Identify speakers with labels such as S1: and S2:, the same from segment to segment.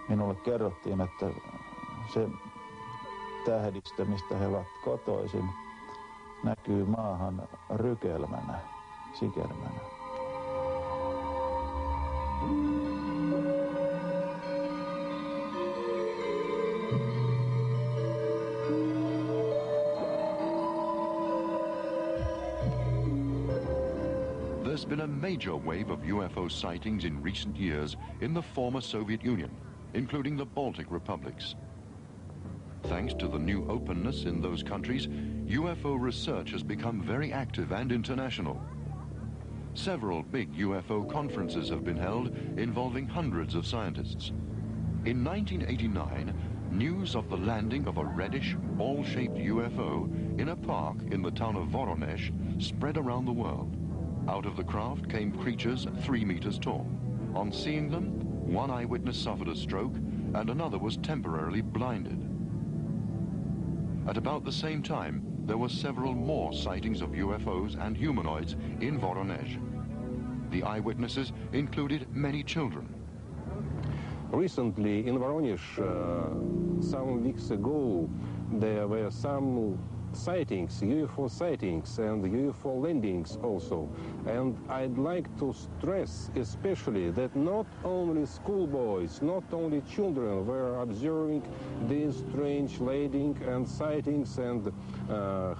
S1: minulle kerrottiin, että se tähdistö, mistä he ovat kotoisin, näkyy maahan rykelmänä, sikelmänä.
S2: There's been a major wave of UFO sightings in recent years in the former Soviet Union, including the Baltic republics. Thanks to the new openness in those countries, UFO research has become very active and international. Several big UFO conferences have been held involving hundreds of scientists. In 1989, news of the landing of a reddish, ball-shaped UFO in a park in the town of Voronezh spread around the world. Out of the craft came creatures 3 meters tall. On seeing them, one eyewitness suffered a stroke and another was temporarily blinded. At about the same time, there were several more sightings of UFOs and humanoids in Voronezh. The eyewitnesses included many children.
S3: Recently in Voronezh, some weeks ago, there were some sightings, UFO sightings and UFO landings also. And I'd like to stress especially that not only schoolboys, not only children were observing these strange landing and sightings and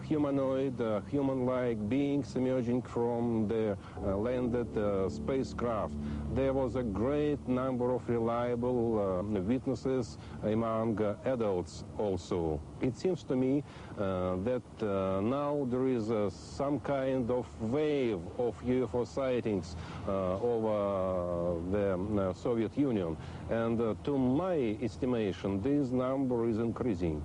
S3: humanoid, human-like beings emerging from the landed spacecraft. There was a great number of reliable witnesses among adults also. It seems to me that now there is some kind of wave of UFO sightings over the Soviet Union, and to my estimation, this number is increasing.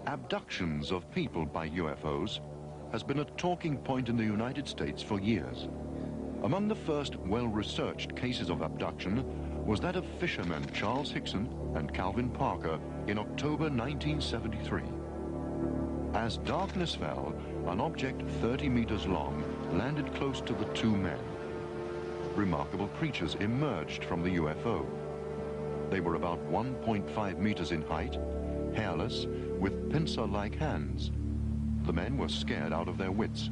S2: Abductions of people by UFOs has been a talking point in the United States for years. Among the first well-researched cases of abduction was that of fishermen Charles Hickson and Calvin Parker in October 1973. As darkness fell, an object 30 meters long landed close to the two men. Remarkable creatures emerged from the UFO. They were about 1.5 meters in height, hairless, with pincer-like hands. The men were scared out of their wits.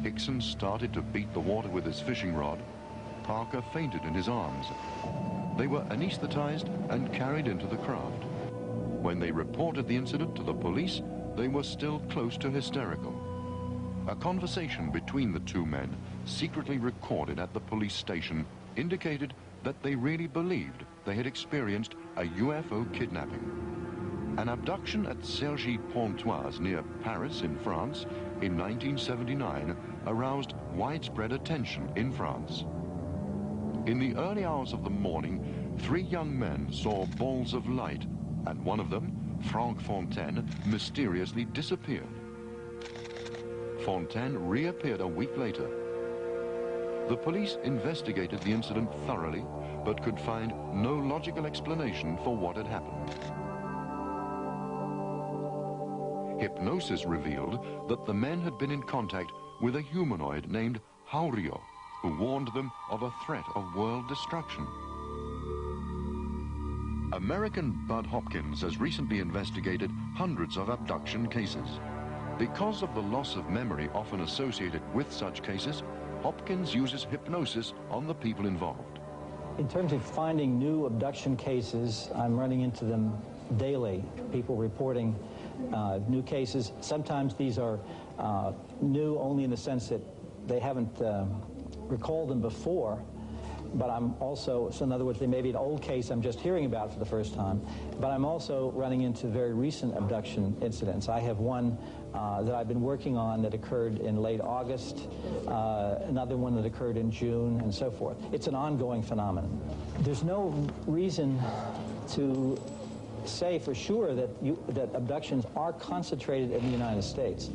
S2: Hickson started to beat the water with his fishing rod. Parker fainted in his arms. They were anesthetized and carried into the craft. When they reported the incident to the police, they were still close to hysterical. A conversation between the two men, secretly recorded at the police station, indicated that they really believed they had experienced a UFO kidnapping. An abduction at Cergy-Pontoise near Paris in France in 1979 aroused widespread attention in France. In the early hours of the morning, 3 young men saw balls of light, and one of them, Franck Fontaine, mysteriously disappeared. Fontaine reappeared a week later. The police investigated the incident thoroughly, but could find no logical explanation for what had happened. Hypnosis revealed that the men had been in contact with a humanoid named Haurio, who warned them of a threat of world destruction. American Bud Hopkins has recently investigated hundreds of abduction cases. Because of the loss of memory often associated with such cases, Hopkins uses hypnosis on the people involved.
S4: In terms of finding new abduction cases, I'm running into them daily. People reporting new cases. Sometimes these are new only in the sense that they haven't recalled them before, but I'm also, so in other words, they may be an old case I'm just hearing about for the first time, but I'm also running into very recent abduction incidents. I have one that I've been working on that occurred in late August, another one that occurred in June, and so forth. It's an ongoing phenomenon. There's no reason to say for sure that abductions are concentrated in the United States.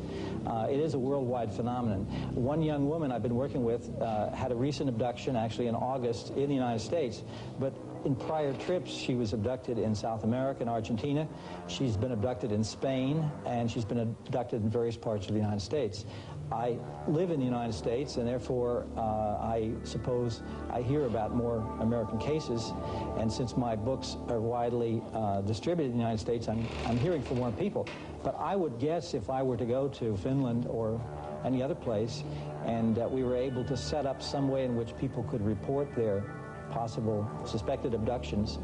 S4: It is a worldwide phenomenon. One young woman I've been working with had a recent abduction, actually in August, in the United States, but in prior trips she was abducted in South America and Argentina. She's been abducted in Spain, and she's been abducted in various parts of the United States. I live in the United States, and therefore I suppose I hear about more American cases. And since my books are widely distributed in the United States, I'm hearing from more people. But I would guess if I were to go to Finland or any other place, and we were able to set up some way in which people could report their possible suspected abductions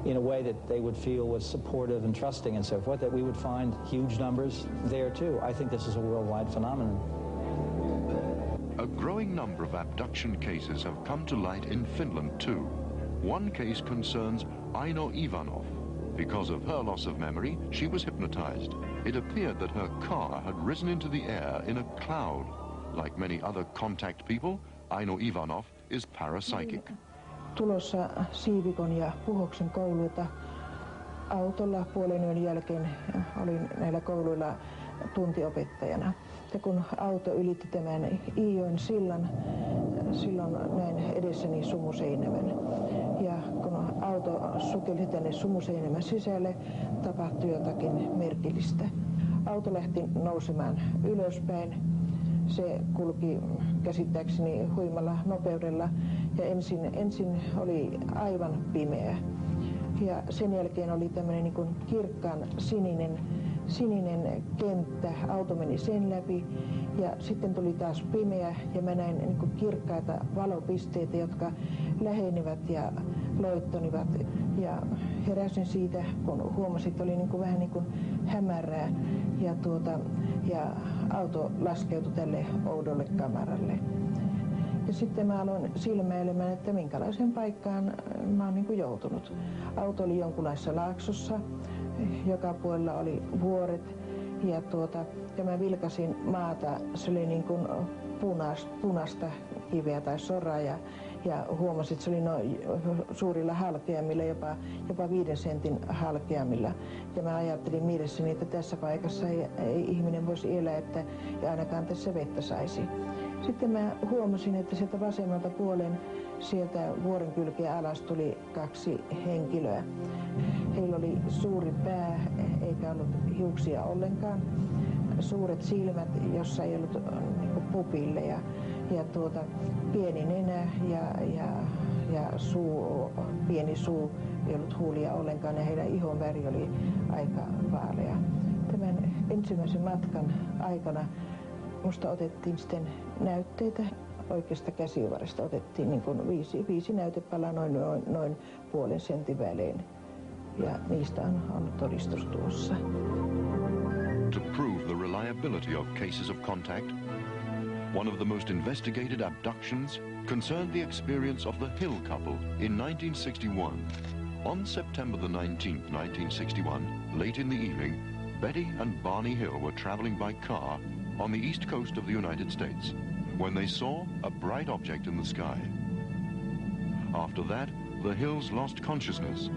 S4: in a way that they would feel was supportive and trusting and so forth, that we would find huge numbers there too. I think this is a worldwide phenomenon.
S2: A growing number of abduction cases have come to light in Finland too. One case concerns Aino Ivanov. Because of her loss of memory, she was hypnotized. It appeared that her car had risen into the air in a cloud. Like many other contact people, Aino Ivanov is parapsychic.
S5: Tulossa Siivikon ja Puhoksen kouluilta autolla puolen yön jälkeen olin näillä kouluilla tuntiopettajana. Ja kun auto ylitti tämän Iijoen sillan, silloin näin edessäni Sumuseinämän. Ja kun auto sukelsi tänne Sumuseinämän sisälle, tapahtui jotakin merkillistä. Auto lähti nousemaan ylöspäin. Se kulki käsittääkseni huimalla nopeudella ja ensin oli aivan pimeä. Ja sen jälkeen oli tämmöinen niin kuin kirkkaan sininen kenttä, auto meni sen läpi ja sitten tuli taas pimeä ja mä näin niin kuin kirkkaita valopisteitä, jotka lähenivät ja loittonivat. Ja heräsin siitä, kun huomasin, että oli niin kuin vähän niin kuin hämärää ja auto laskeutui tälle oudolle kamaralle. Ja sitten mä aloin silmäilemään, että minkälaiseen paikkaan mä oon niin kuin joutunut. Auto oli jonkunlaisessa laaksossa, joka puolella oli vuoret ja mä vilkasin maata, se oli niin kuin punaista kiveä tai soraa ja huomasin, että se oli noin suurilla halkeamilla, jopa 5 sentin halkeamilla. Ja mä ajattelin mielessäni, että tässä paikassa ei ihminen voisi elää, että ainakaan tässä vettä saisi. Sitten mä huomasin, että sieltä vasemmalta puolen sieltä vuoren kylkeä alas tuli 2 henkilöä. Heillä oli suuri pää, eikä ollut hiuksia ollenkaan. Suuret silmät, jossa ei ollut niin pupilleja. Ja pieni nenä ja pieni suu, ei ollut huulia ollenkaan ja heidän ihon väri oli aika vaalea. Tämän ensimmäisen matkan aikana musta otettiin sitten näytteitä. Oikeasta käsivarresta otettiin niin kuin 5 näytepalaa noin puolen sentin välein. Ja niistä on todistus tuossa.
S2: To prove the reliability of cases of contact, one of the most investigated abductions concerned the experience of the Hill couple in 1961. On September the 19th, 1961, late in the evening, Betty and Barney Hill were traveling by car on the east coast of the United States when they saw a bright object in the sky. After that, the Hills lost consciousness.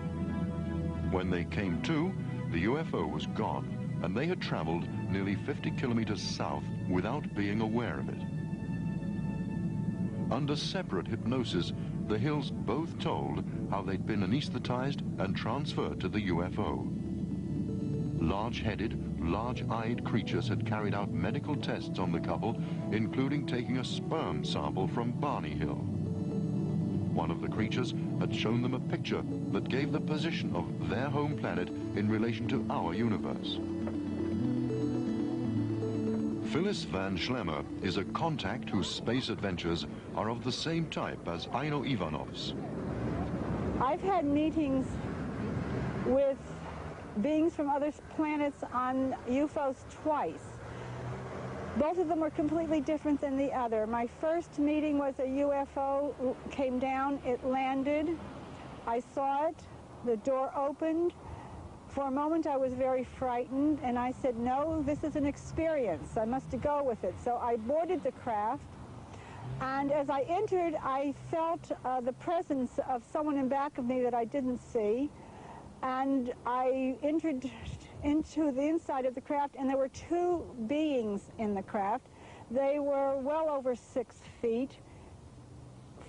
S2: When they came to, the UFO was gone, and they had traveled nearly 50 kilometers south without being aware of it. Under separate hypnosis, the Hills both told how they'd been anesthetized and transferred to the UFO. Large-headed, large-eyed creatures had carried out medical tests on the couple, including taking a sperm sample from Barney Hill. One of the creatures had shown them a picture that gave the position of their home planet in relation to our universe. Phyllis Van Schlemmer is a contact whose space adventures are of the same type as Aino Ivanov's.
S6: I've had meetings with beings from other planets on UFOs twice. Both of them were completely different than the other. My first meeting was a UFO came down, it landed, I saw it, the door opened. For a moment I was very frightened and I said, no, this is an experience, I must go with it. So I boarded the craft, and as I entered I felt the presence of someone in back of me that I didn't see, and I entered into the inside of the craft, and there were 2 beings in the craft. They were well over 6 feet,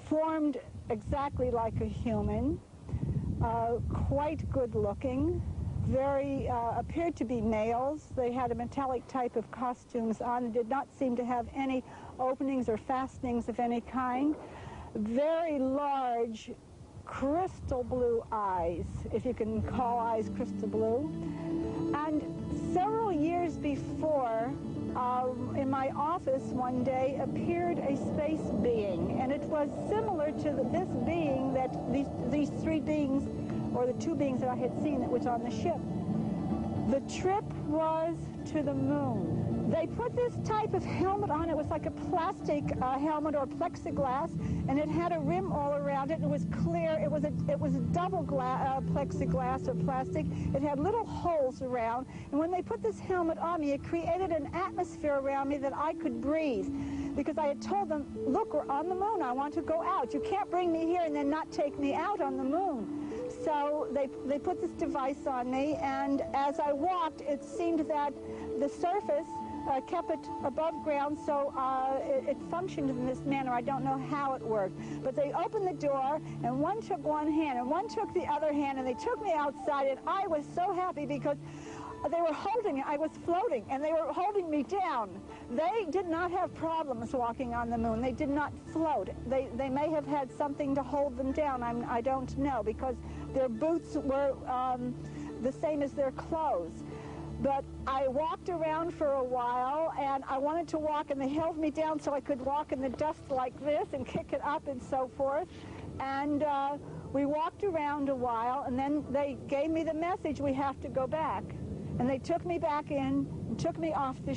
S6: formed exactly like a human, quite good looking, very, appeared to be males. They had a metallic type of costumes on, did not seem to have any openings or fastenings of any kind. Very large crystal blue eyes, if you can call eyes crystal blue. And several years before, in my office one day appeared a space being, and it was similar to this being that these three beings, or the two beings that I had seen that was on the ship. The trip was to the moon. They put this type of helmet on. It was like a plastic helmet or plexiglass, and it had a rim all around it. It was clear. It was a double plexiglass or plastic. It had little holes around, and when they put this helmet on me, it created an atmosphere around me that I could breathe, because I had told them, look, we're on the moon. I want to go out. You can't bring me here and then not take me out on the moon. So they put this device on me, and as I walked, it seemed that the surface kept it above ground, so it functioned in this manner. I don't know how it worked. But they opened the door, and one took one hand, and one took the other hand, and they took me outside, and I was so happy because they were holding me. I was floating, and they were holding me down. They did not have problems walking on the moon. They did not float. They may have had something to hold them down. I don't know, because their boots were the same as their clothes. But I walked around for a while, and I wanted to walk, and they held me down so I could walk in the dust like this and kick it up and so forth. And we walked around a while, and then they gave me the message, we have to go back. And they took me back in, took me off the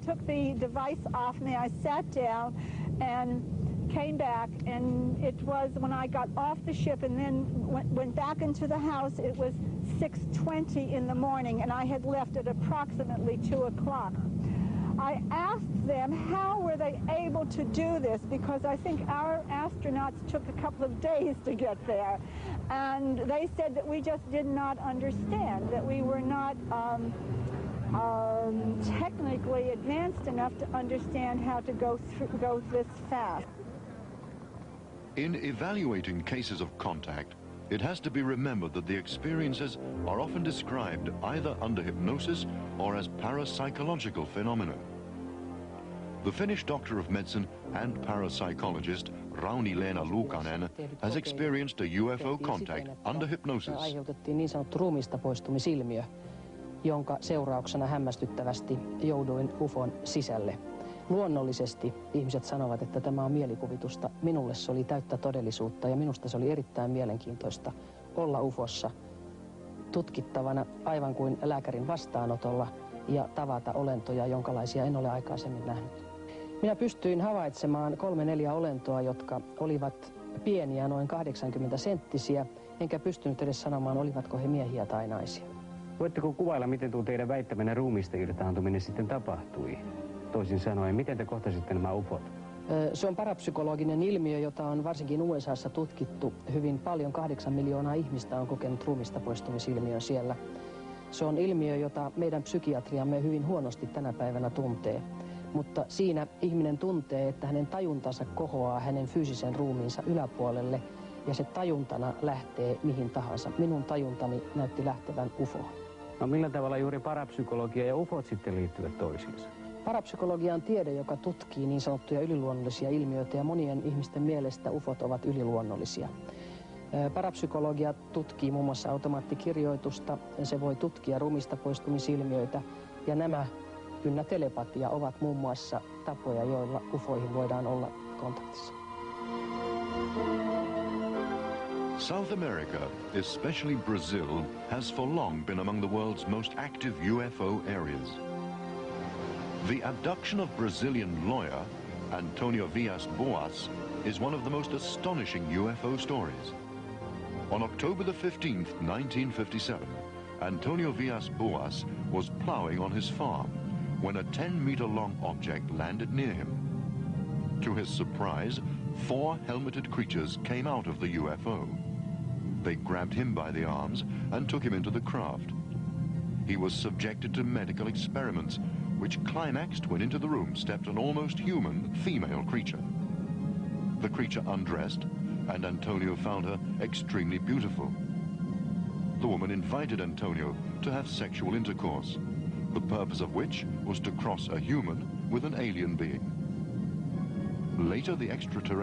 S6: took the device off me. I sat down and came back, and it was when I got off the ship and then went back into the house, it was 6:20 in the morning, and I had left at approximately 2 o'clock. I asked them how were they able to do this, because I think our astronauts took a couple of days to get there. And they said that we just did not understand, that we were not technically advanced enough to understand how to go this fast.
S2: In evaluating cases of contact, it has to be remembered that the experiences are often described either under hypnosis or as parapsychological phenomena. The Finnish doctor of medicine and parapsychologist Rauni-Leena Luukanen has experienced a UFO contact under hypnosis.
S7: Aiheutettiin niin sanottu ruumiista poistumisilmiö, jonka seurauksena hämmästyttävästi jouduin UFOn sisälle. Luonnollisesti ihmiset sanovat, että tämä on mielikuvitusta. Minulle se oli täyttä todellisuutta, ja minusta se oli erittäin mielenkiintoista olla UFOssa tutkittavana aivan kuin lääkärin vastaanotolla ja tavata olentoja, jonkalaisia en ole aikaisemmin nähnyt. Minä pystyin havaitsemaan 3-4 olentoa, jotka olivat pieniä, noin 80-senttisiä, enkä pystynyt edes sanomaan, olivatko he miehiä tai naisia.
S8: Voitteko kuvailla, miten tuo teidän väittämänne ruumiista irtaantuminen sitten tapahtui? Toisin sanoen, miten te kohtasitte nämä UFOt?
S7: Se on parapsykologinen ilmiö, jota on varsinkin USAssa tutkittu hyvin paljon. 8 miljoonaa ihmistä on kokenut ruumista poistumisilmiön siellä. Se on ilmiö, jota meidän psykiatriamme hyvin huonosti tänä päivänä tuntee. Mutta siinä ihminen tuntee, että hänen tajuntansa kohoaa hänen fyysisen ruumiinsa yläpuolelle, ja se tajuntana lähtee mihin tahansa. Minun tajuntani näytti lähtevän UFOon.
S8: No millä tavalla juuri parapsykologia ja UFOt sitten liittyvät toisiinsa?
S7: Parapsykologia on tiede, joka tutkii niin sanottuja yliluonnollisia ilmiöitä, ja monien ihmisten mielestä UFOt ovat yliluonnollisia. Parapsykologia tutkii muun muassa automaattikirjoitusta, se voi tutkia ruumista poistumisilmiöitä, ja nämä ynnä telepatia ovat muun muassa tapoja, joilla UFOihin voidaan olla kontaktissa.
S2: South America, especially Brazil, has for long been among the world's most active UFO areas. The abduction of Brazilian lawyer Antonio Villas-Boas is one of the most astonishing UFO stories. On October the 15th, 1957, Antonio Villas-Boas was plowing on his farm when a 10-meter-long object landed near him. To his surprise, 4 helmeted creatures came out of the UFO. They grabbed him by the arms and took him into the craft. He was subjected to medical experiments, which climaxed when into the room stepped an almost human female creature. The creature undressed, and Antonio found her extremely beautiful. the woman invited Antonio to have sexual intercourse, the purpose of which was to cross a human with an alien being. Later, the extraterrestrial